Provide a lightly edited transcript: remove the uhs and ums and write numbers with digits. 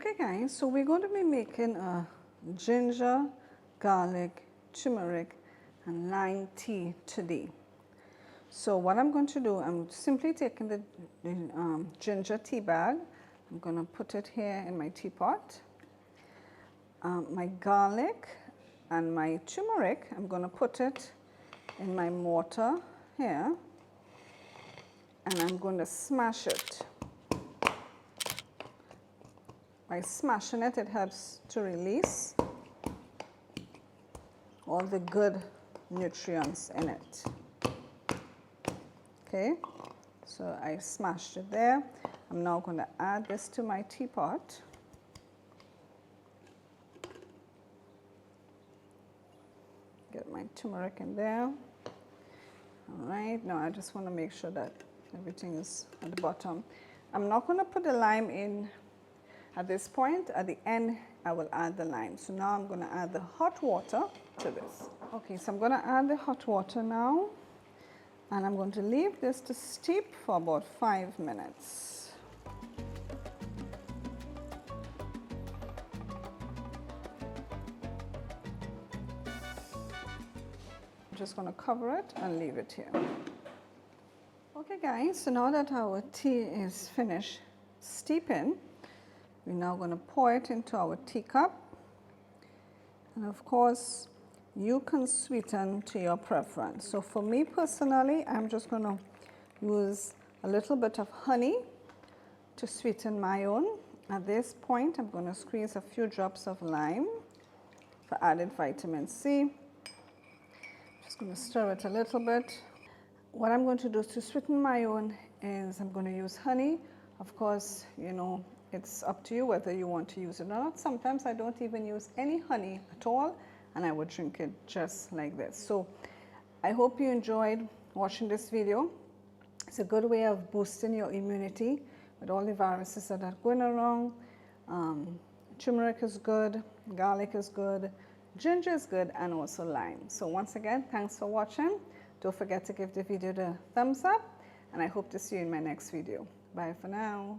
Okay guys, so we're going to be making a ginger, garlic, turmeric and lime tea today. So what I'm going to do, I'm simply taking the ginger tea bag. I'm going to put it here in my teapot. My garlic and my turmeric, I'm going to put it in my mortar here, and I'm going to smash it. By smashing it, it helps to release all the good nutrients in it. Okay, so I smashed it there. I'm now going to add this to my teapot. Get my turmeric in there. All right, now I just want to make sure that everything is at the bottom. I'm not going to put the lime in at this point. At the end, I will add the lime. So now I'm going to add the hot water to this. Okay, so I'm going to add the hot water now. And I'm going to leave this to steep for about 5 minutes. I'm just going to cover it and leave it here. Okay guys, so now that our tea is finished steeping, we're now going to pour it into our teacup. And of course, you can sweeten to your preference. So for me personally, I'm just going to use a little bit of honey to sweeten my own. At this point, I'm going to squeeze a few drops of lime for added vitamin C. Just going to stir it a little bit. What I'm going to do to sweeten my own is I'm going to use honey. Of course, you know, it's up to you whether you want to use it or not. Sometimes I don't even use any honey at all, and I would drink it just like this. So I hope you enjoyed watching this video. It's a good way of boosting your immunity with all the viruses that are going around. Turmeric is good, garlic is good, ginger is good, and also lime. So once again, thanks for watching. Don't forget to give the video the thumbs up, and I hope to see you in my next video. Bye for now.